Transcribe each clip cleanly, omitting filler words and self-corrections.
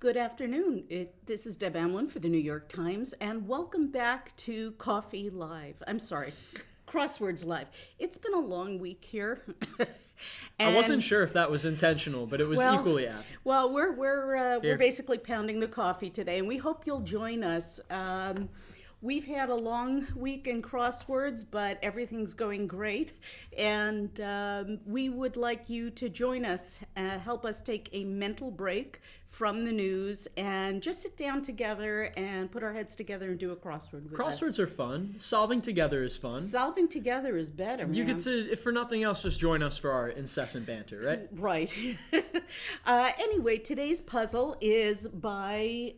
Good afternoon. This is Deb Amlen for the New York Times, and welcome back to Coffee Live. I'm sorry, Crosswords Live. It's been a long week here. I wasn't sure if that was intentional, but it was equally apt. Well, we're basically pounding the coffee today, and we hope you'll join us. We've had a long week in Crosswords, but everything's going great, and we would like you to join us, help us take a mental break from the news, and just sit down together and put our heads together and do a crossword with us. Crosswords are fun. Solving together is fun. Solving together is better, man. You get to, if for nothing else, just join us for our incessant banter, right? Right. Anyway, today's puzzle is by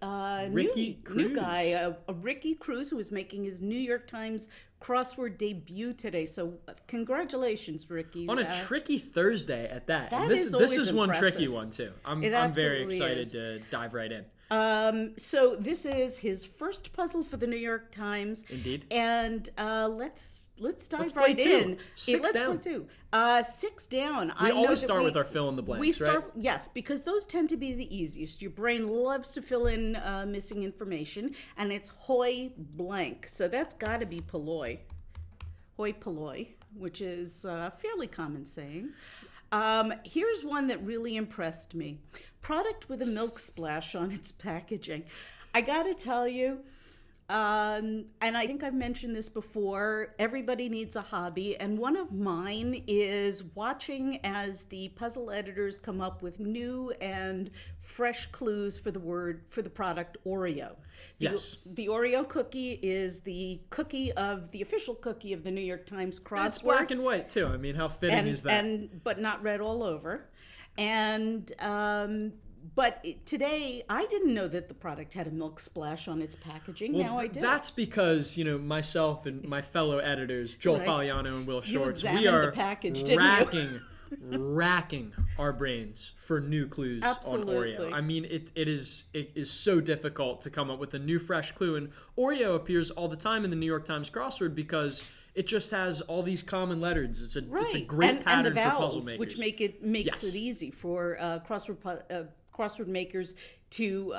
Ricky new Cruz. guy, Ricky Cruz, who is making his New York Times crossword debut today. So congratulations, Ricky. On a tricky Thursday at that. That And this is this always is one impressive. tricky one too. I'm very absolutely excited is. to dive right in. So this is his first puzzle for the New York Times. Indeed. And let's dive play right two. in. Six down. Play two. 6 down. We always start with our fill in the blanks, We start, right? yes, because those tend to be the easiest. Your brain loves to fill in missing information, and it's hoi blank. So that's got to be polloi. Hoi polloi, which is a fairly common saying. Here's one that really impressed me. Product with a milk splash on its packaging. I gotta tell you, and I think I've mentioned this before, everybody needs a hobby, and one of mine is watching as the puzzle editors come up with new and fresh clues for the product Oreo. Yes. The Oreo cookie is the official cookie of the New York Times crossword. It's black and white too. I mean, how fitting is that? But not red all over. And but today I didn't know that the product had a milk splash on its packaging. Well, now I do. That's because, myself and my fellow editors, Joel Right. Faliano and Will Shorts, we examined are the package, didn't you? racking our brains for new clues Absolutely. on Oreo. I mean, it is so difficult to come up with a new fresh clue, and Oreo appears all the time in the New York Times crossword because it just has all these common letters. It's a great pattern and the vowels, for puzzle makers. which makes it easy for crossword makers to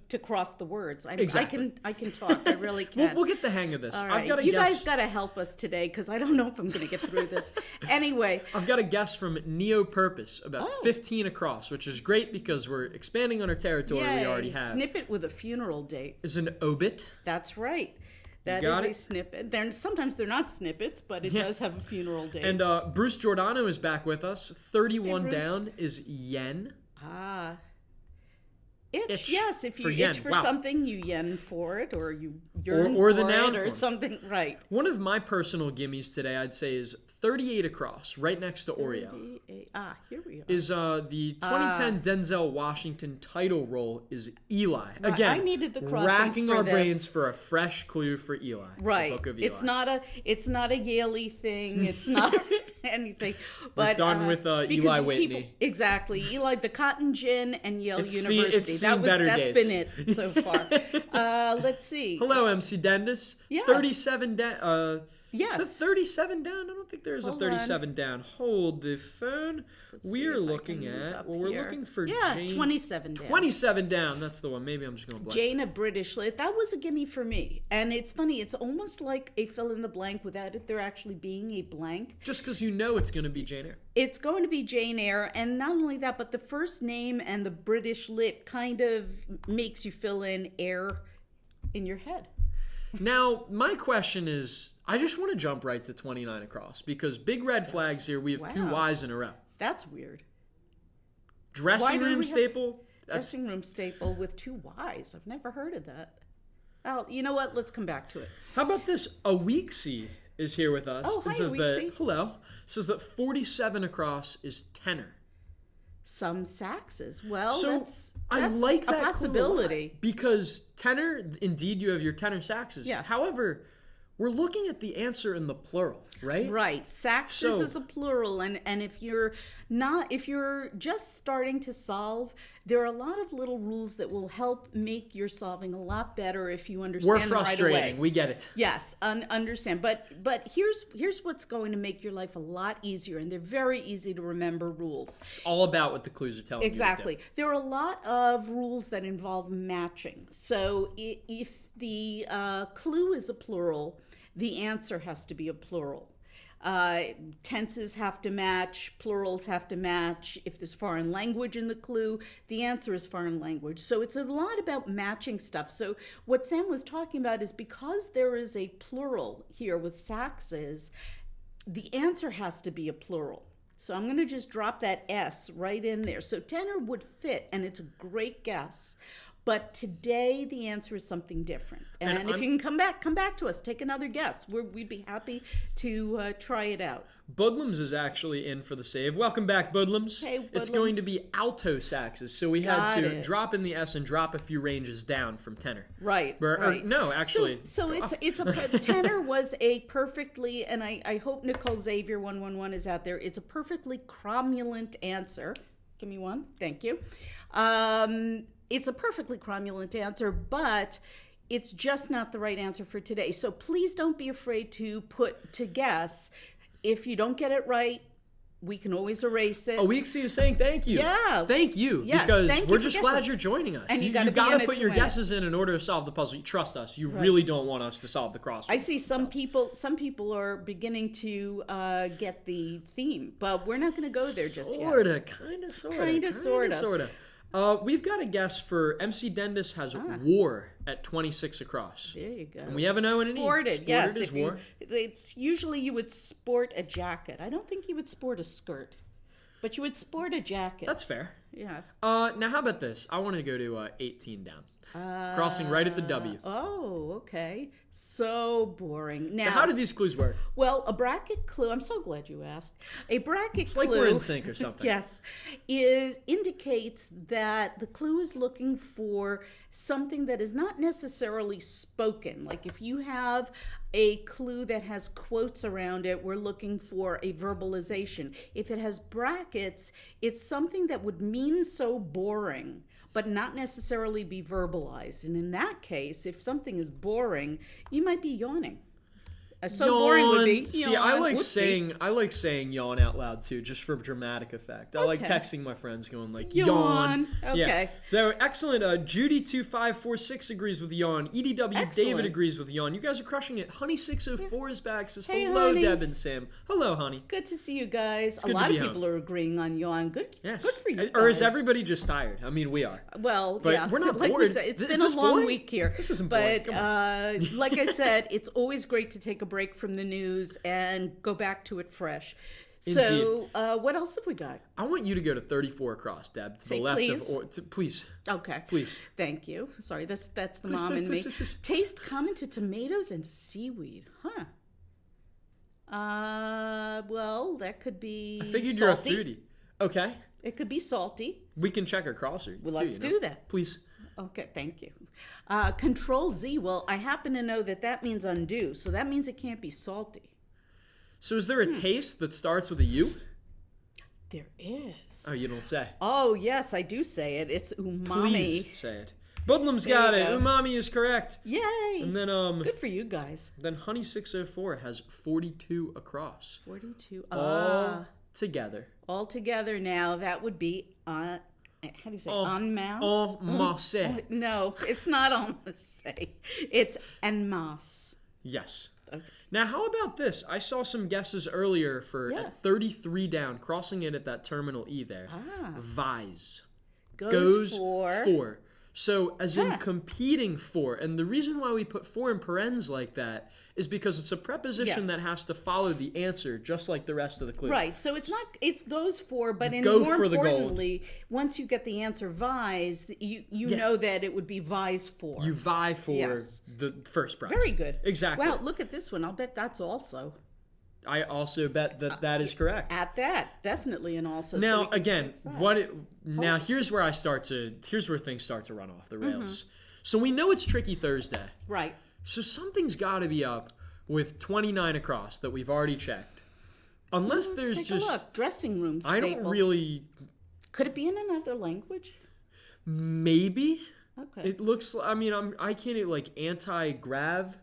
to cross the words. Exactly. I can talk. I really can. We'll get the hang of this. All right. You guys got to help us today because I don't know if I'm going to get through this. Anyway. I've got a guess from Neo Purpose, about 15 across, which is great because we're expanding on our territory we already have. Snippet with a funeral date. Is an obit. That's right. That is a snippet. Sometimes they're not snippets, but it does have a funeral date. And Bruce Giordano is back with us. 31 Bruce. down is yen. Ah. Itch. Itch Yes, if you for yen. itch for Wow. something, you yen for it, or you yearn Or for the noun it, or form. something. Right. One of my personal gimmies today, I'd say, is 38 across, right next to Oreo. 38. Here we are. Is the 2010 Denzel Washington title role is Eli. Again, I needed the crossings racking for our this. brains for a fresh clue for Eli. Right. The book of Eli. It's not a Yale-y thing. It's not anything. But We're done with Eli Whitney. Exactly. Eli, the Cotton Gin, and Yale University. It's seen better that's days. been it so far. Let's see. Hello, MC Dendis. Yeah. 37 down. Yes. Is it 37 down? I don't think there's Hold a 37 down. Hold the phone. see We're if I looking can move at. up Well, we're here. looking for Yeah, Jane. 27 down. 27 down. That's the one. Maybe I'm just going blank. Jane, a British lit. That was a gimme for me. And it's funny. It's almost like a fill in the blank without it there actually being a blank. Just because you know it's going to be Jane Eyre. It's going to be Jane Eyre, and not only that, but the first name and the British lit kind of makes you fill in air in your head. Now, my question is, I just want to jump right to 29 across because big red flags here. We have two Wow. Ys in a row. That's weird. Dressing do room we have- staple. Dressing room staple with two Ys. I've never heard of that. Well, you know what? Let's come back to it. How about this? A Weeksy is here with us. Oh, hi, It says Aweeksy. that, hello. Says that 47 across is tenor. Some saxes. Well, So that's I like a that possibility. clue a lot because tenor, indeed, you have your tenor saxes. Yes. However, we're looking at the answer in the plural, right? Right. Saxes So- is a plural, and if you're just starting to solve, There are a lot of little rules that will help make your solving a lot better if you We're understand them right frustrating. away. We get it. Yes, understand. But here's what's going to make your life a lot easier, and they're very easy to remember rules. It's all about what the clues are telling Exactly. you to do. There are a lot of rules that involve matching. So if the clue is a plural, the answer has to be a plural. Tenses have to match, plurals have to match. If there's foreign language in the clue, the answer is foreign language. So it's a lot about matching stuff. So what Sam was talking about is because there is a plural here with saxes, the answer has to be a plural. So I'm going to just drop that S right in there. So tenor would fit, and it's a great guess. But today the answer is something different. And if you can come back to us, take another guess. We'd be happy to try it out. Budlums is actually in for the save. Welcome back, Budlums. Hey, Budlums. It's going to be alto saxes, so we had to drop in the S and drop a few ranges down from tenor. Right. Or, no, actually. So it's a tenor was a perfectly, and I hope Nicole Xavier 111 is out there. It's a perfectly cromulent answer. Give me one. Thank you. It's a perfectly cromulent answer, but it's just not the right answer for today. So please don't be afraid to guess. If you don't get it right, we can always erase it. A week see you saying thank you. Yeah. Thank you. Yes, because thank you we're for just guessing. glad you're joining us. And you gotta gotta put your guesses in order to solve the puzzle. Trust us. You really don't want us to solve the crossword. I see some people are beginning to get the theme, but we're not going to go there just yet. Sorta. We've got a guess for MC Dendis has war at 26 across. There you go. And we have an O and an E. Sported, yes. Is war. It's usually you would sport a jacket. I don't think you would sport a skirt, but you would sport a jacket. That's fair. Yeah. Now how about this? I want to go to 18 down. Crossing right at the W. Oh, okay. So boring. Now, So how do these clues work? Well, a bracket clue, I'm so glad you asked. A bracket It's clue. like we're in sync or something. Yes. Indicates that the clue is looking for something that is not necessarily spoken. Like if you have a clue that has quotes around it, we're looking for a verbalization. If it has brackets, it's something that would mean so boring, but not necessarily be verbalized. And in that case, if something is boring, you might be yawning. So yawn. boring would be. See, yawn. I like saying yawn out loud too, just for dramatic effect. I like texting my friends, going like yawn. Okay. Yeah. So excellent. Judy 2546 agrees with yawn. EDW Excellent. David agrees with yawn. You guys are crushing it. Honey 604 is back. Says Hey, hello, honey. Deb and Sam. Hello, honey. Good to see you guys. A good to lot be of home. people are agreeing on yawn. Good. Yes. Good for you. Or is guys. everybody just tired? I mean, we are. Well, But yeah. we're not like bored. We said, it's Is been a this long boring? week here. This isn't boring. But Come like I said, it's always great to take a break from the news and go back to it fresh. So, what else have we got? I want you to go to 34 across, Deb, to Say the left please. of please. Okay. Please. Thank you. Sorry, that's the Please, mom please, in me. please, please. Taste common to tomatoes and seaweed. Huh. Well, that could be I figured salty. you're a foodie. Okay. It could be salty. We can check our crosser. Well, too, let's you know? do that. Please. Okay, thank you. Control Z. Well, I happen to know that means undo, so that means it can't be salty. So is there a taste that starts with a U? There is. Oh, you don't say. Oh, yes, I do say it. It's umami. Please say it. Budlum's There got you it. go. Umami is correct. Yay! And then Good for you guys. then Honey 604 has 42 across. 42. Together. All together now, that would be, how do you say, en masse? En masse. No, it's not en masse. It's en masse. Yes. Okay. Now, how about this? I saw some guesses earlier for Yes. at 33 down, crossing it at that terminal E there. Vise. Goes for... for. So, as in competing for. And the reason why we put for in parens like that is because it's a preposition Yes. that has to follow the answer, just like the rest of the clue. Right, so it's not, it goes for, but Go more for the gold. importantly, once you get the answer vise, you know that it would be vise for. You vie for Yes. the first prize. Very good. Exactly. Wow, look at this one. I'll bet that's also. I also bet that is correct. At that, definitely an also. Now, so we can again, fix that. now here's where things start to run off the Mm-hmm. rails. So we know it's Tricky Thursday. Right. So something's got to be up with 29 across that we've already checked. Unless there's Take just a look. Dressing room I staple. don't really Could it be in another language? Maybe. Okay. It looks. I mean, I can't like anti-grav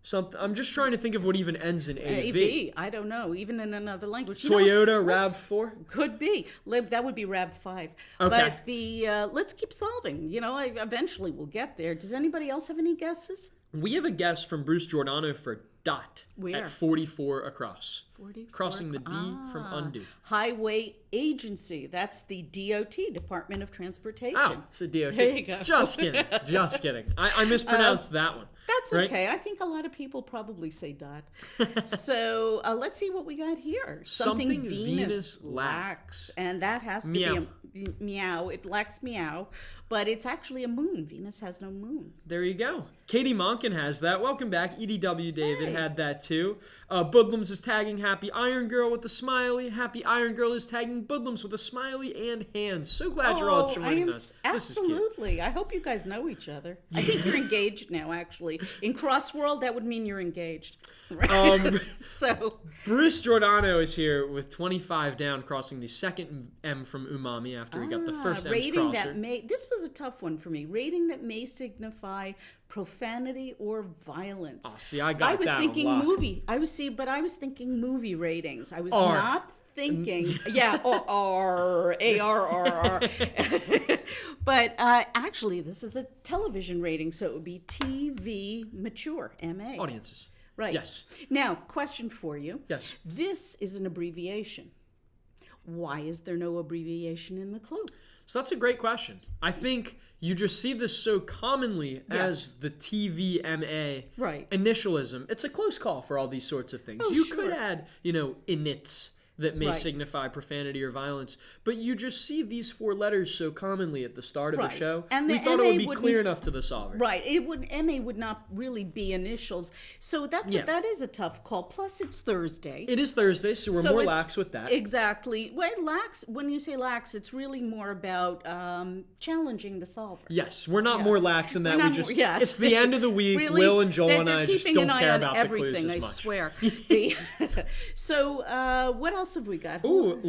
something. I'm just trying to think of what even ends in AV. AV. I don't know. Even in another language. Toyota RAV4. Could be. That would be RAV5. Okay. But let's keep solving. Eventually we'll get there. Does anybody else have any guesses? We have a guess from Bruce Giordano for dot Where? at 44 across. 44. Crossing the D from undo. Highway Agency. That's the DOT, Department of Transportation. Oh, it's a DOT. There you go. Just kidding. Just kidding. I mispronounced that one. That's right? okay. I think a lot of people probably say dot. So let's see what we got here. Something Venus lacks. lacks. And that has to Meow. be a meow. It lacks meow. But it's actually a moon. Venus has no moon. There you go. Katie Monken has that. Welcome back. EDW David Hey. had that too. Budlums is tagging Happy Iron Girl with a smiley. Happy Iron Girl is tagging Budlums with a smiley and hands. So glad you're all joining us. This is cute. Absolutely. I hope you guys know each other. I think you're engaged now, actually. In Crossworld, that would mean you're engaged. Right? So Bruce Giordano is here with 25 down, crossing the second M from umami after he got the first M's rating crosser. this was a tough one for me. Rating that may signify profanity or violence. Oh, see, I got was that thinking a lot. movie. I was thinking movie ratings. I was R. not thinking, R. But actually, this is a television rating, so it would be TV mature, MA. Audiences. Right. Yes. Now, question for you. Yes. This is an abbreviation. Why is there no abbreviation in the clue? So that's a great question. I think you just see this so commonly as the TVMA Right. initialism. It's a close call for all these sorts of things. Oh, You sure. could add, inits that may Right. signify profanity or violence, but you just see these four letters so commonly at the start of a Right. show. And we the thought it MA would be wouldn't- clear enough to the solver. Right. MA would not really be initials. So that is a tough call. Plus, it's Thursday. It is Thursday, so we're more lax with that. Exactly. Well, lax. When you say lax, it's really more about challenging the solver. Yes, we're not Yes. more lax than that. We're We not just more- yes. it's the end of the week. Really, Will and Joel and they're I just keeping don't an eye care on about everything, the clues as I much. swear. So, what else have we got? Ooh,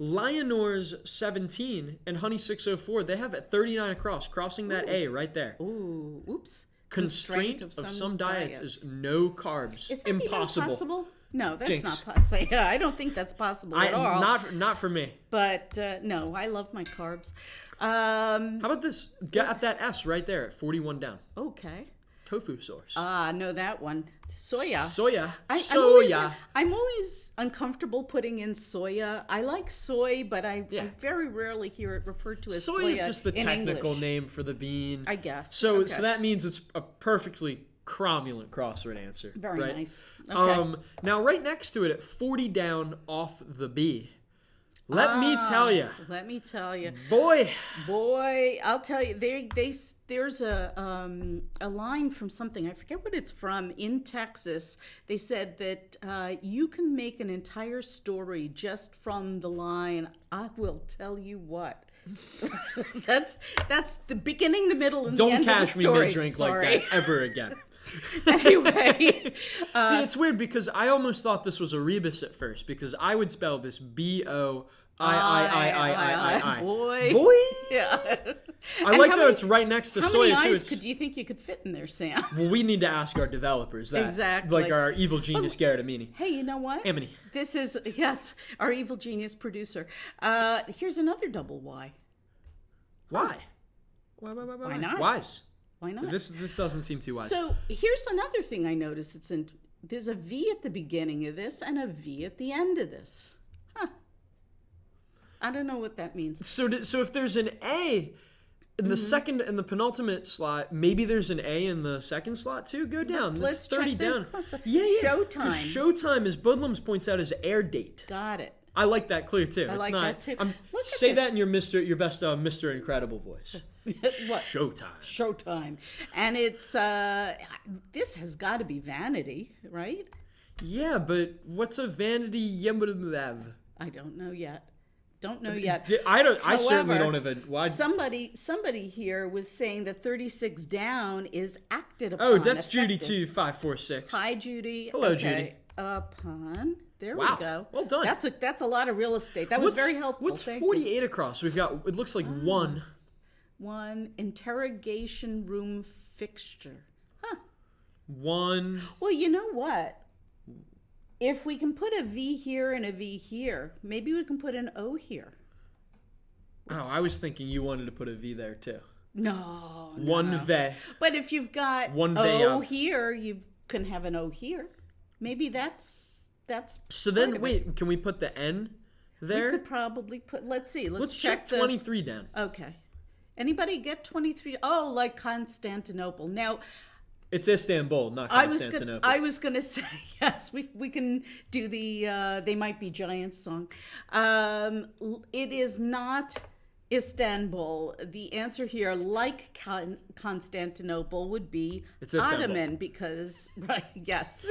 Lionor's 17 and Honey 604, they have at 39 across, crossing that A right there. Ooh, oops. Constraint of some diets is no carbs. Is that Impossible. even possible? No, that's Jinx. not possible. Yeah, I don't think that's possible at all. Not for me. But no, I love my carbs. How about this? Get at that S right there at 41 down. Okay. Tofu source. No, that one. Soya. Soya. Soya. I'm always uncomfortable putting in soya. I like soy, but I very rarely hear it referred to as soya. Soya is just the in technical English, name for the bean. I guess. So Okay. that means it's a perfectly cromulent crossword answer. Very right? nice. Okay. Now right next to it at 40 down off the B. Let me tell you. Let me tell you. Boy, I'll tell you. There's a line from something, I forget what it's from, in Texas. They said that you can make an entire story just from the line, "I will tell you what." that's the beginning, the middle, and the don't end catch of me the story. mid-drink Sorry. like that ever again. Anyway, See, it's weird because I almost thought this was a rebus at first because I would spell this BOIIII. Boy. Yeah. I like that it's right next to How soya many too. eyes do you think you could fit in there, Sam? Well, we need to ask our developers that. Exactly. Like our evil genius Garrett Amini. Hey, you know what? Amini. This is, yes, our evil genius producer. Here's another double Y. Why? Why not? Wise. Why not? This doesn't seem too wise. So here's another thing I noticed. There's a V at the beginning of this and a V at the end of this. Huh. I don't know what that means. So if there's an A in the second and the penultimate slot, maybe there's an A in the second slot too. Go down. Let's That's 30 check the down. cross- Yeah. Showtime. 'Cause Showtime, as Budlums points out, is air date. Got it. I like that clue too. I It's like not, that too. I'm, Look at say this. that in your best Mr. Incredible voice. What? Showtime. Showtime. And it's, this has got to be vanity, right? Yeah, but what's a vanity yemberev? I don't know yet. Don't know yet. I certainly However, don't have a. Somebody here was saying that 36 down is acted upon. Oh, that's Judy effective. 2546. Hi, Judy. Hello, okay. Judy. Upon. There Wow. we go. Well done. That's a lot of real estate. That was very helpful. What's Thank 48 across? We've got. It looks like one. 1 interrogation room fixture. Huh. 1. Well, you know what? If we can put a V here and a V here, maybe we can put an O here. Oh, I was thinking you wanted to put a V there too. No. 1 V. But if you've got One O V. here, you can have an O here. Maybe that's So then, wait, can we put the N there? We could probably put, let's see. Let's check 23 down. Okay. Anybody get 23? Oh, like Constantinople. Now, it's Istanbul, not Constantinople. I was going to say, yes, we can do the They Might Be Giants song. It is not Istanbul. The answer here, like Constantinople, would be Ottoman because, right, yes.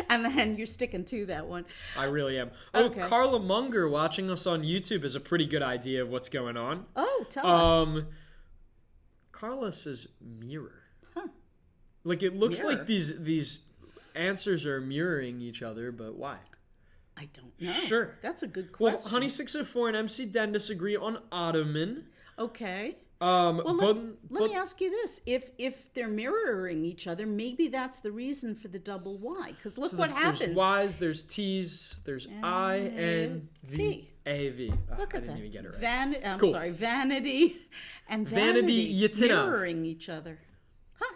And then you're sticking to that one. I really am. Oh, Okay. Carla Munger watching us on YouTube is a pretty good idea of what's going on. Oh, tell us. Carla says mirror. Huh. Like it looks Mirror. like these answers are mirroring each other, but why? I don't know. Sure. That's a good Well, question. Honey 604 and MC Den disagree on Ottoman. Okay. Well, Let me ask you this: if they're mirroring each other, maybe that's the reason for the double Y. Because look what happens. There's Y's, there's T's, there's I, N, T. V, A, V. Oh, Look I at didn't that. even get it right. I'm Cool. sorry, vanity and Vanity Yatinov. mirroring each other. Huh.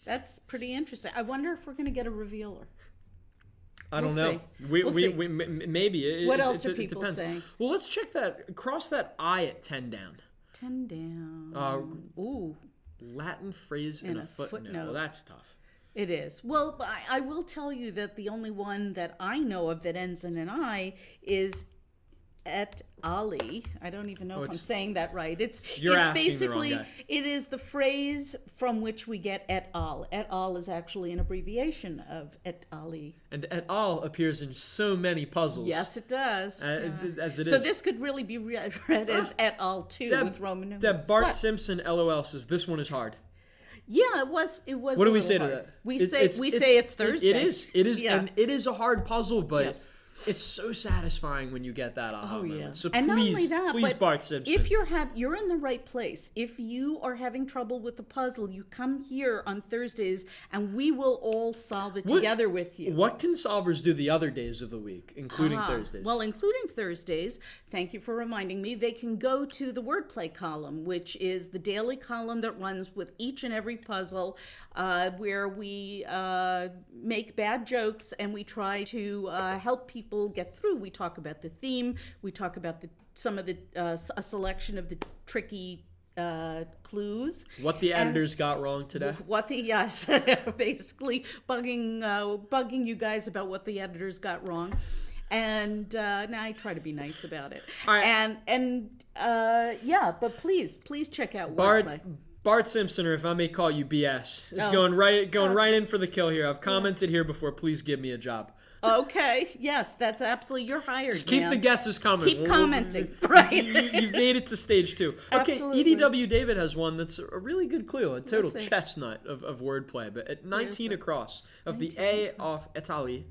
That's pretty interesting. I wonder if we're going to get a revealer. I don't We'll know. see. We maybe. What else are it people depends. saying? Well, let's check that. Cross that I at 10 down. 10 down. Ooh, Latin phrase and a footnote. Well, that's tough. it is. Well, I will tell you that the only one that I know of that ends in an I is et ali. I don't even know if I'm saying that right. You're it's asking basically the wrong guy. it is the phrase from which we get et al. Et al is actually an abbreviation of et ali. And et al appears in so many puzzles. Yes, it does. As it So is. this could really be read as et al too with Roman numerals. Deb, Bart What? Simpson, LOL, says this one is hard. Yeah, it was. What a do we little say hard. to that? We say it's Thursday. It is, Yeah. and it is a hard puzzle, but Yes. it's so satisfying when you get that aha moment. Yeah. So And please, not only that, please, but Bart Simpson. if you're in the right place, if you are having trouble with the puzzle, you come here on Thursdays and we will all solve it together with you. What can solvers do the other days of the week, including Thursdays? Well, including Thursdays, thank you for reminding me, they can go to the Wordplay column, which is the daily column that runs with each and every puzzle, where we make bad jokes and we try to help people get through. We talk about the theme, we talk about a selection of the tricky clues. What the editors got wrong today? Yes, basically bugging you guys about what the editors got wrong. And now I try to be nice about it. All right. But please check out Bart Wordplay. Bart Simpson, or if I may call you BS, is going right in for the kill here. I've commented here before. Please give me a job. Okay, yes, that's absolutely, you're hired. Just keep man. the guesses coming. Keep commenting, right? You've made it to stage 2. Okay, Absolutely. EDW David has one that's a really good clue, a total Let's see. chestnut of wordplay, but at 19 across, of the 19 A of Italy.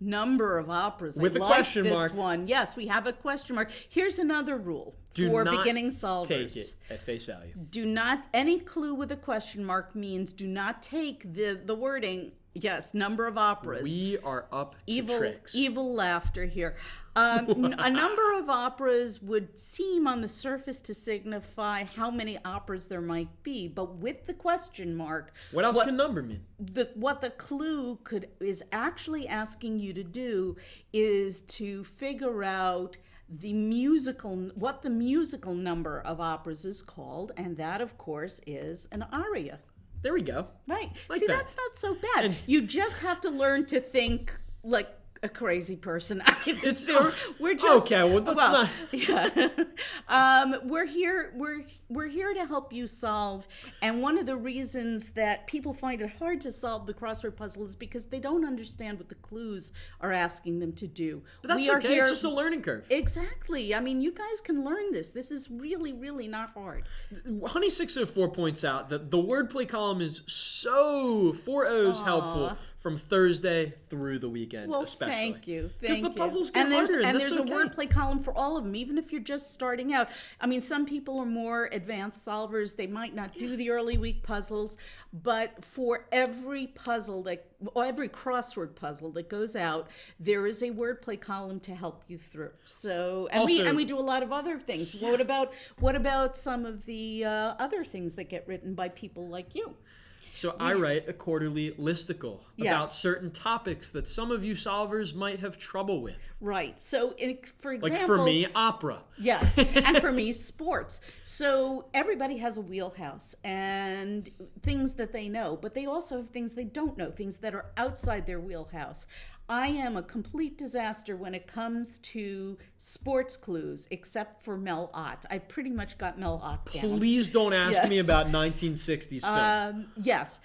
Number of operas. With I a like question this mark. one. Yes, we have a question mark. Here's another rule Do for not beginning solvers. take it at face value. Do not, any clue with a question mark means do not take the wording, yes, number of operas. We are up to tricks. Evil laughter here. A number of operas would seem on the surface to signify how many operas there might be, but with the question mark, What else can number mean? what the clue is actually asking you to do is to figure out what the musical number of operas is called, and that, of course, is an aria. There we go. Right. Like See, that. that's not so bad. You just have to learn to think like a crazy person. I mean, we're just okay. Well, that's not. Yeah. We're here to help you solve. And one of the reasons that people find it hard to solve the crossword puzzle is because they don't understand what the clues are asking them to do. But that's okay. It's just a learning curve. Exactly. I mean, you guys can learn this. This is really, really not hard. Honey604 points out that the wordplay column is so 4 O's helpful from Thursday through the weekend, Well, especially. thank you. Because the Thank you. puzzles get harder, and that's there's okay. a wordplay column for all of them, even if you're just starting out. I mean, some people are more advanced solvers. They might not do the early week puzzles, but for every puzzle, or every crossword puzzle that goes out, there is a wordplay column to help you through. So, and we do a lot of other things. Yeah. What about some of the other things that get written by people like you? So I write a quarterly listicle about certain topics that some of you solvers might have trouble with. Right. So, for example... Like for me, opera. Yes. And for me, sports. So everybody has a wheelhouse and things that they know, but they also have things they don't know, things that are outside their wheelhouse. I am a complete disaster when it comes to sports clues, except for Mel Ott. I pretty much got Mel Ott down. Please don't ask me about 1960s film. Yes.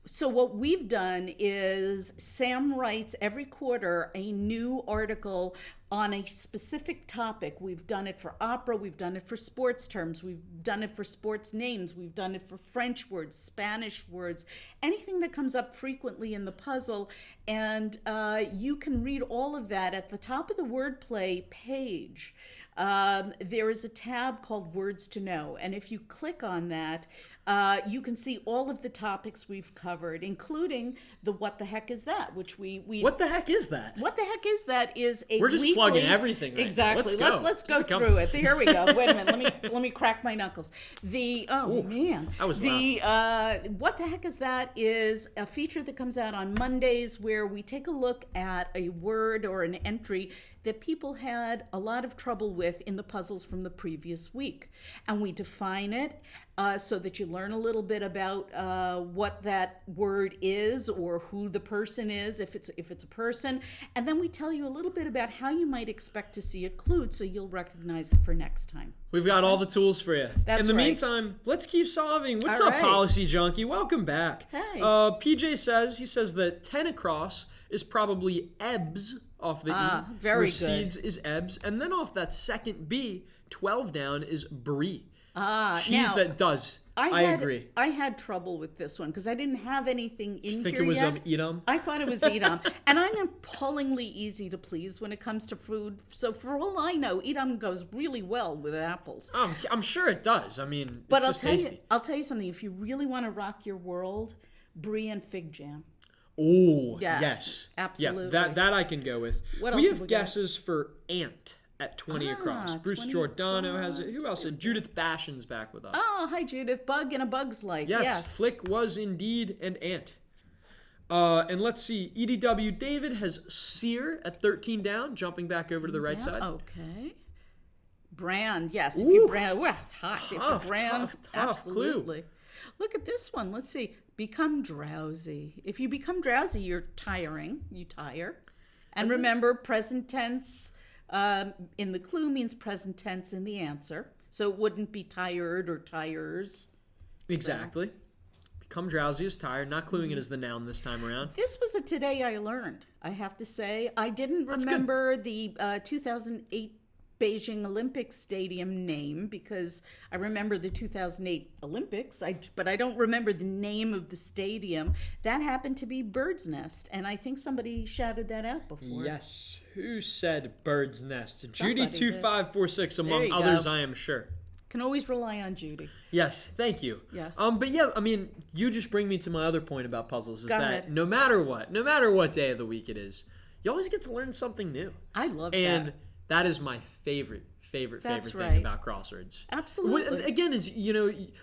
So what we've done is Sam writes every quarter a new article on a specific topic. We've done it for opera, we've done it for sports terms, we've done it for sports names, we've done it for French words, Spanish words, anything that comes up frequently in the puzzle. And you can read all of that at the top of the wordplay page. There is a tab called Words to Know, and if you click on that, you can see all of the topics we've covered, including the What the Heck Is That, which we What the heck is that? What the Heck Is That is a We're just weekly, plugging everything right exactly. Now. Let's go through it. Here we go. Wait a minute. Let me crack my knuckles. Man. That was loud. What the Heck Is That is a feature that comes out on Mondays where we take a look at a word or an entry that people had a lot of trouble with in the puzzles from the previous week. And we define it so that you learn a little bit about what that word is or who the person is, if it's a person. And then we tell you a little bit about how you might expect to see it clued so you'll recognize it for next time. We've got all the tools for you. That's In the right. meantime, let's keep solving. What's All up, right. Policy Junkie? Welcome back. Hey. PJ says that 10 across is probably ebbs off the E. Very where good. seeds is ebbs. And then off that second B, 12 down is brie. Cheese now, that does. I agree. I had trouble with this one because I didn't have anything in You think here it was yet. Edam? I thought it was Edam. And I'm appallingly easy to please when it comes to food. So for all I know, Edam goes really well with apples. I'm sure it does. I mean, But it's just tasty. I'll tell you something. If you really want to rock your world, brie and fig jam. Oh, Yeah, yes. absolutely. Yeah, that I can go with. What we else have have we got? guesses for ant at 20 across. Bruce 20 Giordano has it. across. Who else? Judith Bashan's back with us. Oh, hi, Judith. Bug in a bug's life. Yes. Flick was indeed an ant. And let's see. EDW David has sear at 13 down, jumping back over to the right side. Okay. Brand, yes. Ooh. If you brand, well, hot. If Tough, the brand, tough absolutely. Look at this one. Let's see. Become drowsy. If you become drowsy, you're tiring. You tire. And remember, present tense in the clue means present tense in the answer. So it wouldn't be tired or tires. Exactly. Become drowsy is tired. Not cluing it as the noun this time around. This was a today I learned, I have to say. I didn't remember the 2008 Beijing Olympic Stadium name because I remember the 2008 Olympics, but I don't remember the name of the stadium. That happened to be Bird's Nest, and I think somebody shouted that out before. Yes. Who said Bird's Nest? Somebody Judy2546, There among you others, go. I am sure. Can always rely on Judy. Yes, thank you. Yes. But yeah, I mean, you just bring me to my other point about puzzles is Go that ahead. no matter what day of the week it is, you always get to learn something new. I love And that. that is my favorite That's thing right. about Crosswords. Absolutely. Again, is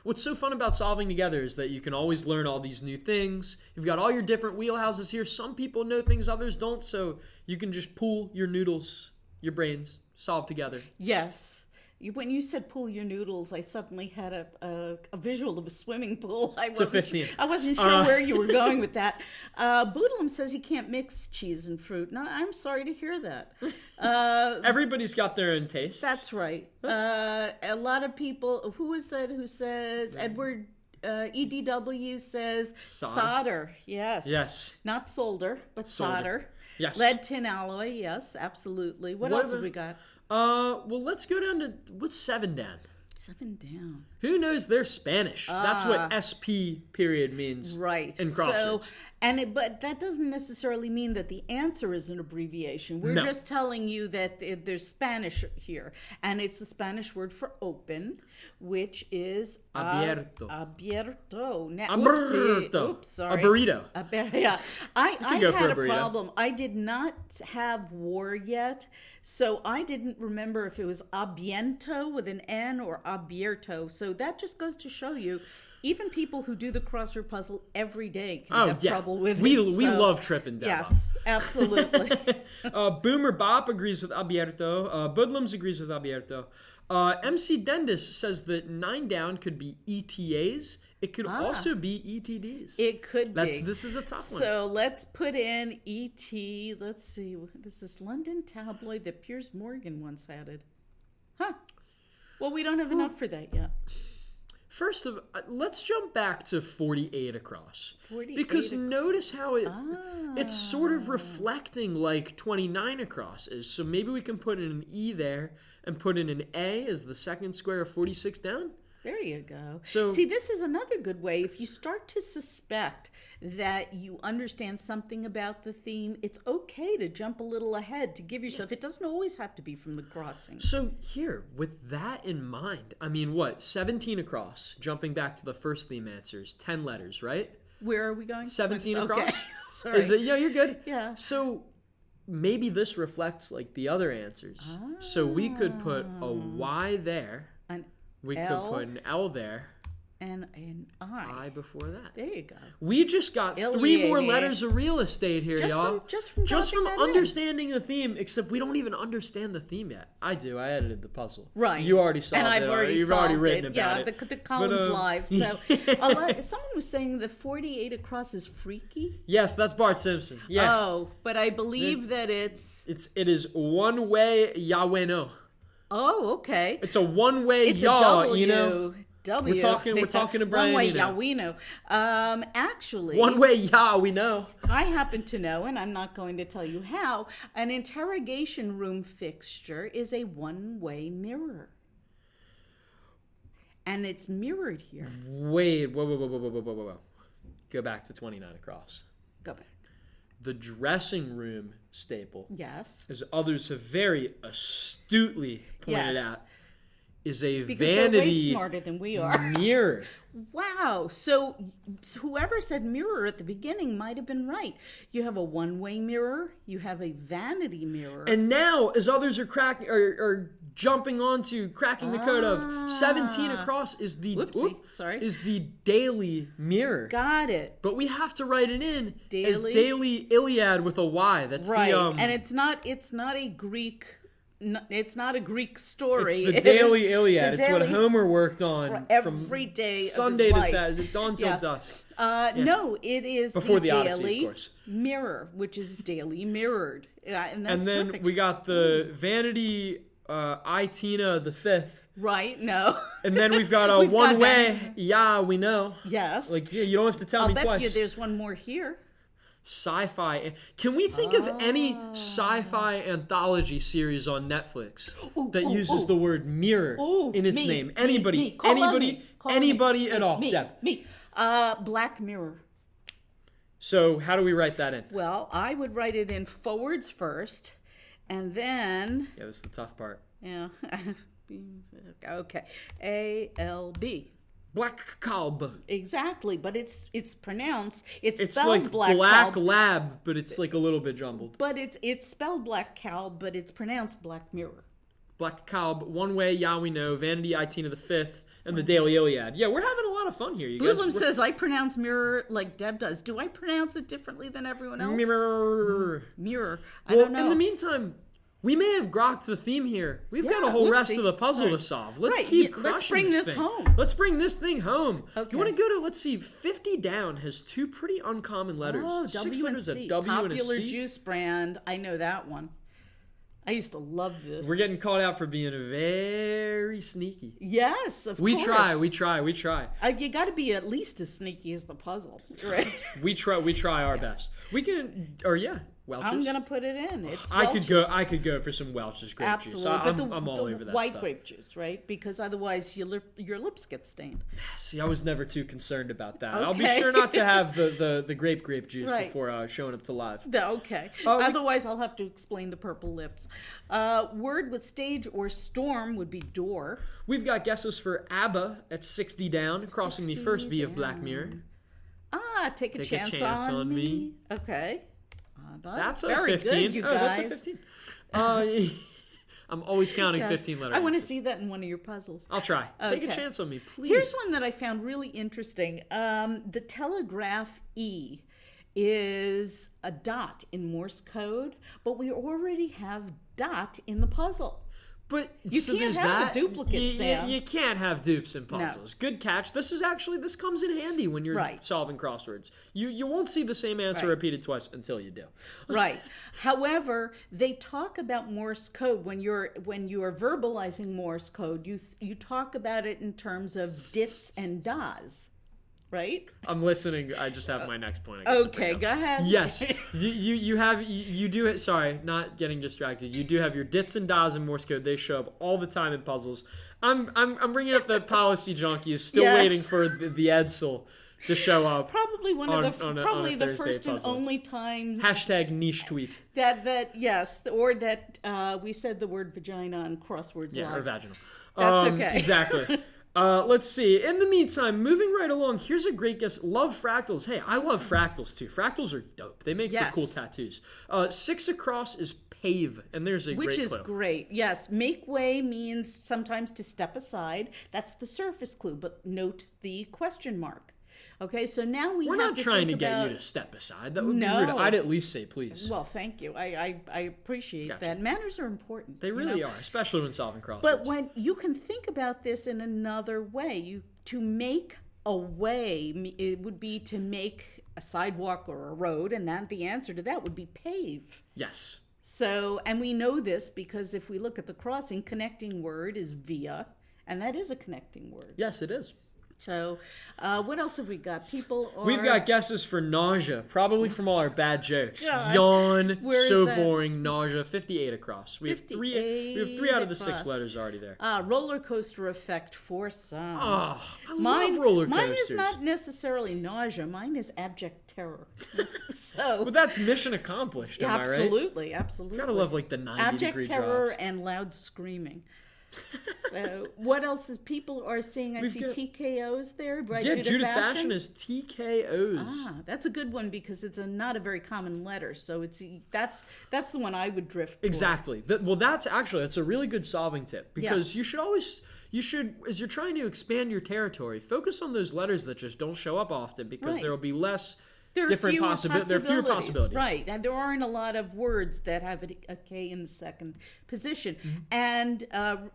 what's so fun about solving together is that you can always learn all these new things. You've got all your different wheelhouses here. Some people know things others don't, so you can just pool your noodles, your brains, solve together. Yes. When you said pool your noodles, I suddenly had a visual of a swimming pool. It's a 15. I wasn't sure where you were going with that. Boodlum says he can't mix cheese and fruit. No, I'm sorry to hear that. Everybody's got their own tastes. That's right. A lot of people, who is that who says, Edward EDW says solder. Yes. Yes. Not solder, but solder. Yes. Lead tin alloy. Yes, absolutely. What else have we got? Well, let's go down to what's 7 down. 7 down. Who knows their Spanish? That's what SP period means. Right. In Crosswords. So But that doesn't necessarily mean that the answer is an abbreviation. We're No. just telling you that there's Spanish here, and it's the Spanish word for open, which is Abierto. Abierto. Now, Abierto. Oops, sorry. A burrito. Yeah, I go for had a a burrito. problem. I did not have war yet, so I didn't remember if it was abiento with an N or abierto. So that just goes to show you, even people who do the crossword puzzle every day can have trouble with we it. We So, love tripping down. yes, absolutely. Boomer Bop agrees with abierto. Budlums agrees with abierto. MC Dendis says that 9 down could be ETAs. It could also be ETDs. It could be. This is a tough one. So let's put in ET. Let's see. This is London tabloid that Piers Morgan once added. Huh. Well, we don't have enough for that yet. First of let's jump back to 48 across. 48 because notice how it's sort of Ah. reflecting like 29 across is. So maybe we can put in an E there and put in an A as the second square of 46 down. There you go. So- see, this is another good way. If you start to suspect that you understand something about the theme, it's okay to jump a little ahead to give yourself. It doesn't always have to be from the crossing. So here, with that in mind, I mean, 17 across, jumping back to the first theme answers, 10 letters, right? Where are we going? 17 Okay. across? Sorry. Is it? Yeah, you're good. Yeah. So maybe this reflects like the other answers. So we could put a Y there. An We L. could put an L there. and an I. I before that. There you go. We just got 3 more letters of real estate here, y'all. Just from dropping that in. understanding the theme, except we don't even understand the theme yet. I do. I edited the puzzle. Right. You already solved and it. I've already You've solved already written it. about Yeah, it. the column's live. So someone was saying the 48 across is freaky. Yes, that's Bart Simpson. Yeah. Oh, but I believe that it's. It is one way Yahweh no. Oh, okay. It's a one way It's Yah, a W. you know. W. We're talking to Brian. One way, Eno. yeah, we know. Actually, One way Yah, we know. I happen to know, and I'm not going to tell you how, an interrogation room fixture is a one-way mirror. And it's mirrored here. Wait, whoa. Go back to 29 across. Go back. The dressing room staple, Yes. as others have very astutely pointed Yes. out, is a Because they're way vanity smarter than we are. mirror. Wow. So whoever said mirror at the beginning might have been right. You have a one-way mirror. You have a vanity mirror. And now, as others are jumping onto cracking the code of 17 across is the is the daily mirror. Got it. But we have to write it in as Daily? daily Iliad with a Y. That's Right. the And it's not a Greek. It's not a Greek story. It's the It daily is Iliad. the It's what daily- Homer worked on every from day Sunday of to his life. Saturday, dawn till Yes. dusk. No, it is Before the daily Odyssey, of course. mirror, which is daily mirrored. And that's And then terrific. we got the vanity Itina the fifth. Right, no. And then we've got a We've got one way, vanity. yeah, we know. Yes. Like, yeah, you don't have to tell I'll me bet you twice. there's one more here. Sci-fi. Can we think of any sci-fi anthology series on Netflix that uses the word mirror in its name? Anybody? Call on Anybody? me. Call on Anybody me. at all? Me. Deb. Me. Black Mirror. So how do we write that in? Well, I would write it in forwards first, and then Yeah, this is the tough part. yeah. Okay. ALB. Black Kalb. Exactly, but it's pronounced. It's It's spelled like black black cow, lab, but it's like a little bit jumbled. but it's spelled black cow, but it's pronounced black mirror. Black Kalb, one way, yeah, we know, Vanity Itina the fifth, and the Daily Iliad. Yeah, we're having a lot of fun here, you guys. Boodlum says I pronounce mirror like Deb does. Do I pronounce it differently than everyone else? Mirror. Mirror. I Well, don't know. in the meantime, we may have grokked the theme here. We've got Yeah, a whole rest whoopsie. of the puzzle Sorry. to solve. Let's Right, keep yeah, crushing let's bring this thing. home. Let's bring this thing home. Okay. You want to go to, let's see, 50 down has 2 pretty uncommon letters. Oh, 6 W and letters, a C. W and a Popular C. juice brand. I know that one. I used to love this. We're getting called out for being very sneaky. Yes, of We course. try. You got to be at least as sneaky as the puzzle, right? We try our best. We can, or yeah, Welch's? I'm gonna put it in. It's I Welch's. could go for some Welch's grape Absolutely, juice. but I'm all over that white stuff. grape juice, right? Because otherwise your lips get stained. See, I was never too concerned about that. I'll be Okay. sure not to have the grape juice Right. before showing up to live. Okay. Otherwise, I'll have to explain the purple lips. Word with stage or storm would be door. We've got guesses for ABBA at 60 down, crossing the 60 first B of Black Mirror. Take a chance on me. Okay. That's a very 15. good, you guys. That's a 15. I'm always counting Yes. 15 letter I want to answers. see that in one of your puzzles. I'll try. Take a Okay. chance on me, please. Here's one that I found really interesting. The telegraph E is a dot in Morse code, but we already have dot in the puzzle. But You so can't there's have a that. duplicate, Sam. You can't have dupes in puzzles. Good catch. This comes in handy when you're Right. solving crosswords. You won't see the same answer Right. repeated twice until you do. Right. However, they talk about Morse code when you're verbalizing Morse code. You talk about it in terms of dits and das, right? I'm listening. I just have my next point. I get to bring Okay, up. go ahead. Yes, you do it. Sorry, not getting distracted. You do have your dits and das in Morse code. They show up all the time in puzzles. I'm bringing up that policy junkie is still Yes. waiting for the Edsel to show up. Probably one of the on a probably the Thursday first and puzzle. only time Hashtag niche tweet. that yes, or that we said the word vagina on Crosswords Yeah, or Live. vaginal. That's okay. Exactly. Let's see. In the meantime, moving right along, here's a great guess. Love fractals. Hey, I love fractals too. Fractals are dope. They make Yes. for cool tattoos. 6 across is pave, and there's a Which great is clue. great. Yes, make way means sometimes to step aside. That's the surface clue, but note the question mark. Okay, so now We're have not to trying to think get about, you to step aside. That would be No. rude. I'd at least say please. Well, thank you. I appreciate Gotcha. that. Manners are important. They really are, especially when solving crosswords. But when you can think about this in another way, to make a way, it would be to make a sidewalk or a road, and that the answer to that would be pave. Yes. So, and we know this because if we look at the crossing, connecting word is via, and that is a connecting word. Yes, it is. So, what else have we got? People are... We've got guesses for nausea, probably from all our bad jokes. God. Yawn, Where is so that? boring, nausea, 58 across. We have 3 out of the 6 across. letters already there. roller coaster effect for some. Oh, I love roller coasters. Mine is not necessarily nausea. Mine is abject terror. So, But that's mission accomplished, am I right? absolutely, absolutely. Gotta love like the 90-degree abject terror drops. and loud screaming. So, what else is people are seeing? I see got- TKOs there, right? Yeah, Judith Fashion is TKOs. That's a good one because it's not a very common letter. So that's the one I would drift toward. Exactly. That's a really good solving tip because Yes. you should, as you're trying to expand your territory, focus on those letters that just don't show up often because Right. there will be less There are different fewer possibilities. There are fewer possibilities. Right. And there aren't a lot of words that have a K in the second position. Mm-hmm. And